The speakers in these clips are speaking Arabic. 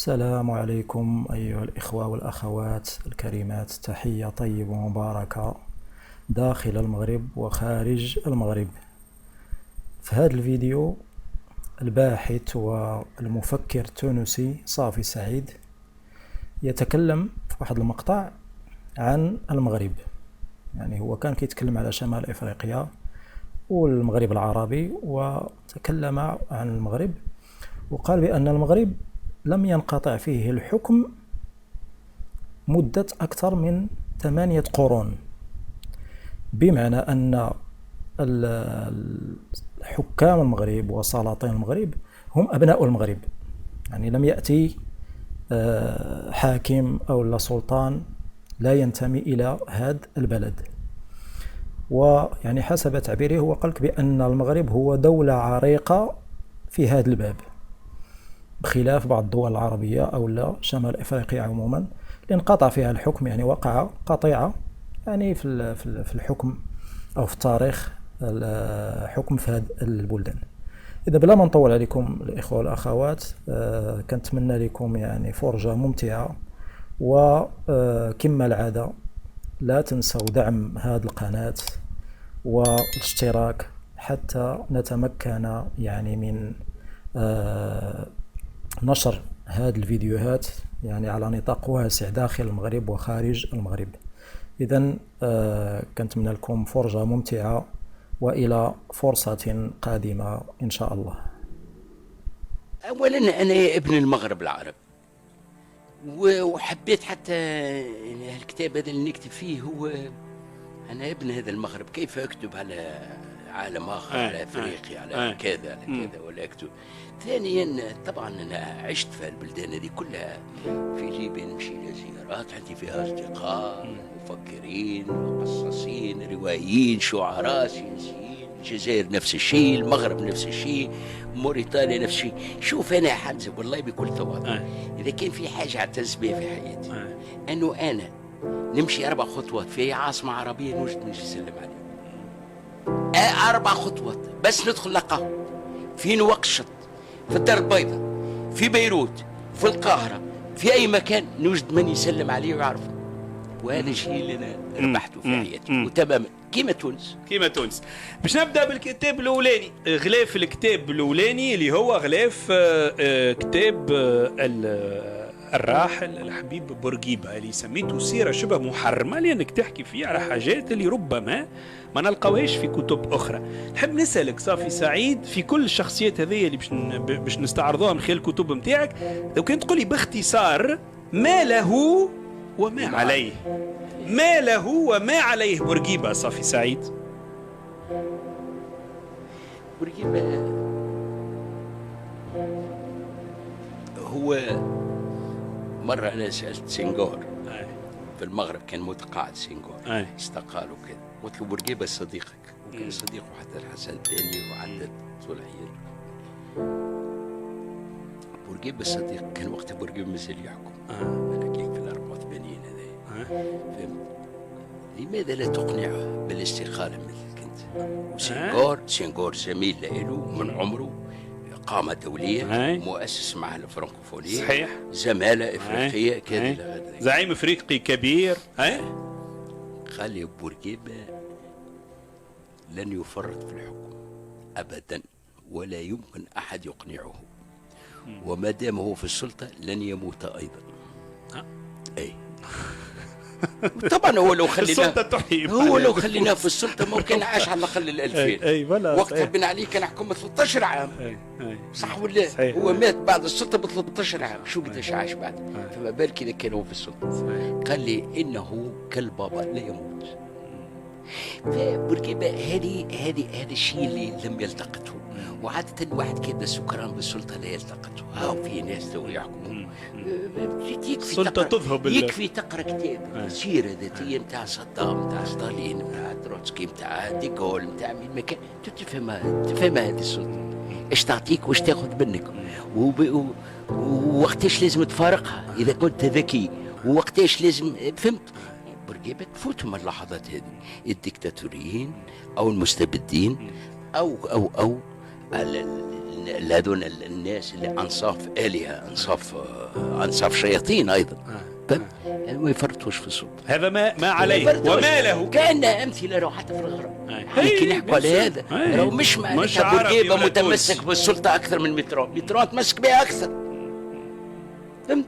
السلام عليكم أيها الإخوة والأخوات الكريمات، تحية طيبة ومباركة داخل المغرب وخارج المغرب. في هذا الفيديو الباحث والمفكر التونسي صافي سعيد يتكلم في واحد المقطع عن المغرب. يعني هو كان كيتكلم على شمال إفريقيا والمغرب العربي، وتكلم عن المغرب وقال بأن المغرب لم ينقطع فيه الحكم مدة أكثر من 8 قرون، بمعنى أن حكام المغرب وسلاطين المغرب هم أبناء المغرب. يعني لم يأتي حاكم أو سلطان لا ينتمي إلى هذا البلد. ويعني حسب تعبيره هو قال بأن المغرب هو دولة عريقة في هذا الباب، بخلاف بعض الدول العربية أو لا شمال إفريقيا عموما اللي انقطع فيها الحكم، يعني وقع قطيعة يعني في الحكم أو في التاريخ الحكم في هذه البلدان. إذا بلا ما نطول عليكم الإخوة والأخوات، كنتمنى لكم يعني فرجة ممتعة، وكما العادة لا تنسوا دعم هذه القناة والاشتراك حتى نتمكن يعني من نشر هذه الفيديوهات يعني على نطاق واسع داخل المغرب وخارج المغرب. إذن كنتمنى لكم فرجة ممتعة، وإلى فرصة قادمة إن شاء الله. أولا أنا ابن المغرب العربي، وحبيت حتى الكتاب هذا اللي نكتب فيه هو أنا ابن هذا المغرب، كيف أكتب على عالم آخر، على أفريقيا، على كذا على كذا، ولا أكتب. ثانيا طبعا أنا عشت في البلدان هذه كلها، في ليبيا نمشي لزيارات، عندي فيها أصدقاء مفكرين مقصصين روائيين شعراء سياسيين. الجزائر نفس الشيء، المغرب نفس الشيء، موريتانيا نفس الشيء. شوف أنا حمزة والله بكل تواضع، إذا كان في حاجة اعتز بها في حياتي أنه أنا نمشي 4 خطوات في أي عاصمة عربية نوجد من يسلم عليه. 4 خطوات بس ندخل لقهوة في نواكشوط، في الدار البيضاء، في بيروت، في القاهرة، في أي مكان نوجد من يسلم عليه ويعرفه. وهذا الشيء اللي أنا ربحته في حياتي، وتماما كيما تونس. باش نبدا بالكتاب الاولاني، غلاف الكتاب الاولاني اللي هو غلاف كتاب الراحل الحبيب بورقيبة، اللي سميته سيرة شبه محرمة لأنك تحكي فيه على حاجات اللي ربما ما نلقاوهاش في كتب أخرى. نحب نسألك صافي سعيد، في كل الشخصيات هذه اللي باش نستعرضوها من خلال الكتب متاعك، لو كنت تقولي باختصار ما له وما عليه، ما له وما عليه بورقيبة صافي سعيد؟ بورقيبة هو مرة أنا سألت سنغور في المغرب، كان متقاعد سنغور استقال وكذا، قلت له بورقيبة صديقك، وكان صديقه حتى الحسن الثاني وحتى صلحيين. بورقيبة صديق، كان وقت بورقيبة مازال يحكم، أنا كيف في 84 هذا، فهمت؟ لماذا لا تقنعه بالاستقالة مثلك أنت؟ سنغور زميل له من عمره، قامة دولية، مؤسس مع الفرنكوفونية، صحيح، زمالة إفريقية كذا، زعيم إفريقي كبير. خلي بورقيبة لن يفرط في الحكم أبدا، ولا يمكن أحد يقنعه، وما دام هو في السلطة لن يموت أيضا. أي طبعا هو لو خليناه في السلطة ممكن عاش على الأقل 2000. وقتها بن علي كان حكم 13 عام، صح ولا؟ هو مات بعد السلطة ب 13 عام، شو قداش عاش بعد؟ فما بالك إذا كان هو في السلطة. قال لي إنه كالبابا لا يموت. فبورقيبة هذا الشيء اللي لم يلتقطه، وعادة واحد كذا سكران بالسلطة لا يلتقطه. في ناس تو يحكموا، السلطة تذهب، يكفي تقرأ كتاب سيرة ذاتية متاع صدام، متاع ستالين، متاع تروتسكي، متاع ديغول، متاع مين مكان، تفهم هذه السلطة ايش تعطيك وايش تاخذ منك، ووقتاش لازم تفارقها إذا كنت ذكي، ووقتاش لازم، فهمت؟ بورقيبة تفوتهم اللحظات هذه، الديكتاتوريين أو المستبدين أو هذون الناس اللي انصاف الهه، انصاف شياطين ايضا، ما يفرطوش في السلطه. هذا ما عليه وما له. كان امثله لو حتى في الغرب كي نحكوا على هذا، راهو مش بورقيبه متمسك بالسلطه اكثر من مترون تمسك بها اكثر، فهمت؟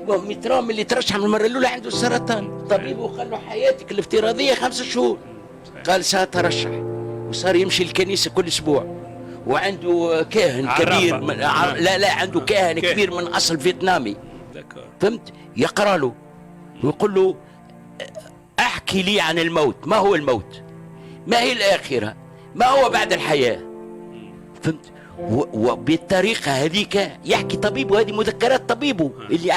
مترون اللي ترشح من المره الاولى عنده السرطان، طبيبه قال له حياتك الافتراضيه 5 شهور، قال سأترشح، وصار يمشي الكنيسه كل اسبوع، وعنده كاهن كبير من لا عنده كاهن كبير من اصل فيتنامي، فهمت؟ يقرا له ويقول له احكي لي عن الموت، ما هو الموت؟ ما هي الاخره؟ ما هو بعد الحياه؟ فهمت؟ وبالطريقه هذيك يحكي طبيبه، هذه مذكرات طبيبه اللي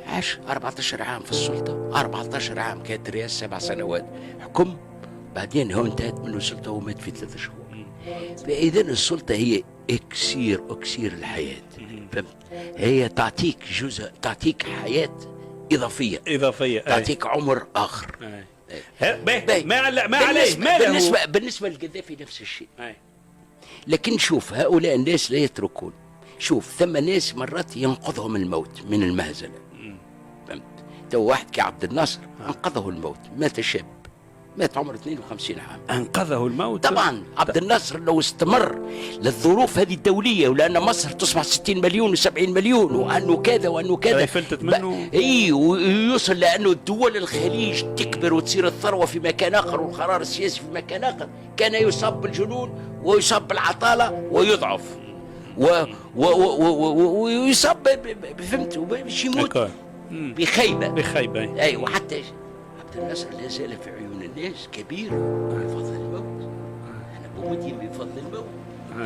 عاش 14 عام في السلطه، 14 عام كانت الرئاسه 7 سنوات حكم، بعدين هو انتهت منه السلطه ومات في 3 شهور. فاذا السلطه هي اكسير الحياه، فهمت؟ هي تعطيك جزء، تعطيك حياه اضافيه تعطيك عمر اخر. ما عليه ما له. بالنسبه للقذافي نفس الشيء. لكن شوف هؤلاء الناس لا يتركون، شوف ثم ناس مرات ينقذهم الموت من المهزله، فهمت؟ تو واحد كعبد الناصر انقذه الموت، مات شاب، مات عمره 52 عام، انقذه الموت. طبعا عبد الناصر لو استمر للظروف هذه الدوليه، ولان مصر تصبح 60 مليون و70 مليون، وانه كذا وانه كذا فلتت منه، ويوصل لانه دول الخليج تكبر وتصير الثروه في مكان اخر والقرار السياسي في مكان اخر، كان يصاب بالجنون ويصاب بالعطاله ويضعف ويصاب فهمت، باش يموت بخيبه. اي وحتى عبد الناصر لا زال في عيون الناس كبير بفضل الموت. انا بومدين بفضل الموت.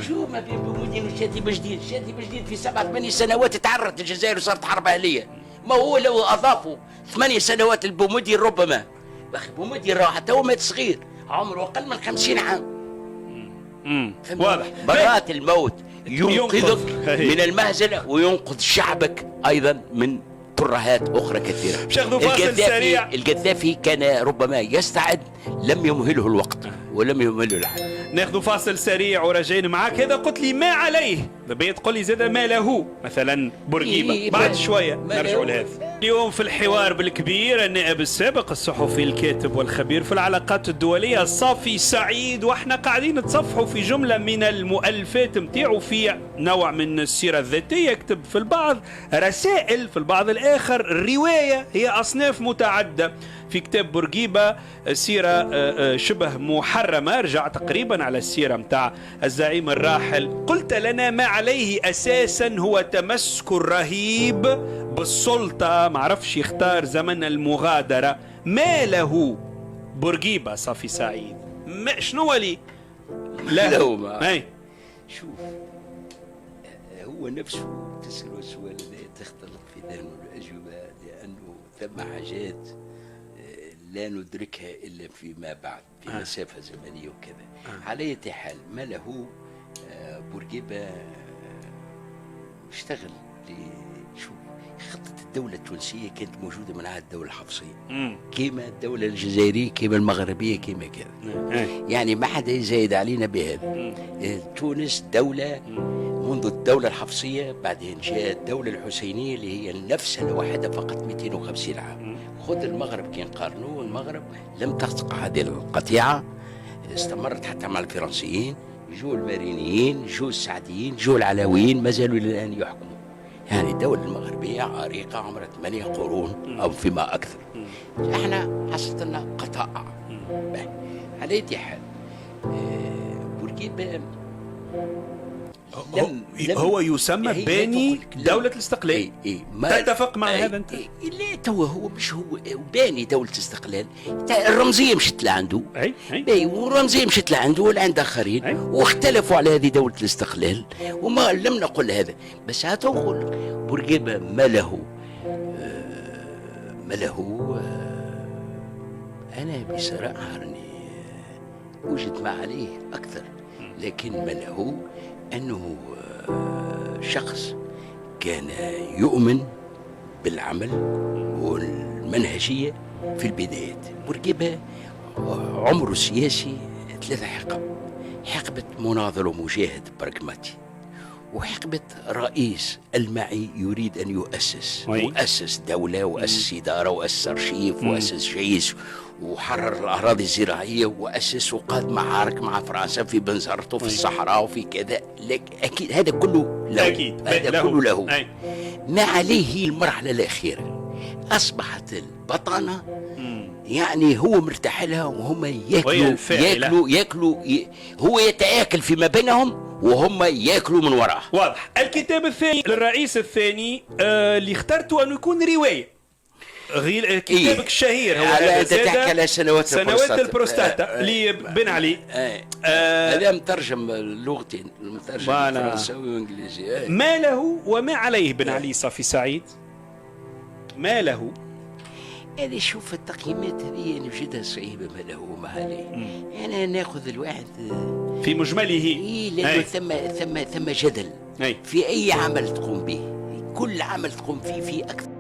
شو ما بين بومدين وشادي بجديد، شادي بجديد في 7 8 سنوات تعرضت الجزائر وصارت حرب اهليه. ما هو لو اضافوا 8 سنوات لبومدين ربما، اخي بومدين راح حتى هو مات صغير، عمره اقل من 50 عام. واضح. مرات الموت ينقذك من المهزله وينقذ شعبك ايضا من ترهات اخرى كثيره. القذافي كان ربما يستعد، لم يمهله الوقت ولم يمهله العالم. ناخذ فاصل سريع وراجعين معاك. هذا قلت لي ما عليه، بقيت تقول لي زاد ما له، مثلا بورقيبه. بعد شويه نرجعوا لهذا. اليوم في الحوار بالكبير النائب السابق الصحفي الكاتب والخبير في العلاقات الدوليه صافي سعيد، واحنا قاعدين نتصفحوا في جمله من المؤلفات نتاعو في نوع من السيره الذاتيه، يكتب في البعض رسائل، في البعض الاخر روايه، هي اصناف متعدده. في كتاب بورقيبه سيره شبه محرمه، رجع تقريبا على السيره متاع الزعيم الراحل. قلت لنا ما عليه اساسا هو تمسك رهيب بالسلطه، معرفش يختار زمن المغادره. ما له بورقيبه صافي سعيد؟ شنو لي له؟ شوف هو نفسه تسأله السؤال تختلط في ذهنه الأجوبة، لأنه ثم حاجات لا ندركها إلا فيما بعد في مسافة زمنية وكذا. على أي حال ما له بورقيبة اشتغل شوف خطة الدولة التونسية كانت موجودة من عهد الدولة الحفصية، كيما الدولة الجزائرية كيما المغربية كيما كذا، يعني ما حدا يزايد علينا بهذا. تونس دولة منذ الدولة الحفصية، بعدين جاءت الدولة الحسينية اللي هي نفسها لوحدها فقط 250 عام. خذ المغرب كي نقارنوه، المغرب لم تقطع هذه القطيعة، استمرت حتى مع الفرنسيين، جو المارينيين، جو السعديين، جو العلويين، ما زالوا إلى الآن يحكموا. يعني الدولة المغربية عريقة عمرها 8 قرون أو فيما أكثر. احنا حصلت لنا قطاع. على أي حال بورقيبة هو يسمى باني دولة الاستقلال. تتفق مع هذا انت؟ لا تو هو مش هو باني دولة الاستقلال، الرمزية مشت لعنده، والرمزية مشت لعنده والعند اخرين، واختلفوا على هذه دولة الاستقلال، وما لم نقل هذا. بس هتقول بورقيبة ما له انا بصراحة وجد ما عليه اكثر، لكن ما له أنه شخص كان يؤمن بالعمل والمنهجية في البدايات. بورقيبة عمره السياسي 3 حقب، حقبة مناضل ومجاهد براغماتي، وحقبة رئيس المعي يريد أن يؤسس وأسس دولة وأسس إدارة وأسس أرشيف وأسس جيش وحرر الأراضي الزراعية وأسس وقاد معارك مع فرنسا في بنزرت وفي الصحراء وفي كذا. أكيد هذا كله له. أكيد هذا كله له. ما عليه المرحلة الأخيرة أصبحت البطانة يعني هو مرتاح لها وهم ياكلوا هو يتآكل فيما بينهم وهم ياكلوا من وراه. واضح. الكتاب الثاني للرئيس الثاني اللي اخترته أنه يكون رواية. كتابك الشهير هو أنت تحكي على سنوات البروستاتا لبن علي. هذا مترجم اللغتين، مترجم فرنساوي وانجليزي. ما له وما عليه بن علي صافي سعيد؟ ما له؟ أنا شوف التقييمات هذه نجدها صعيبة، ما له وما عليه. أنا ناخذ الواحد في مجمله. لأنه ثم جدل في أي عمل تقوم به، كل عمل تقوم فيه أكثر.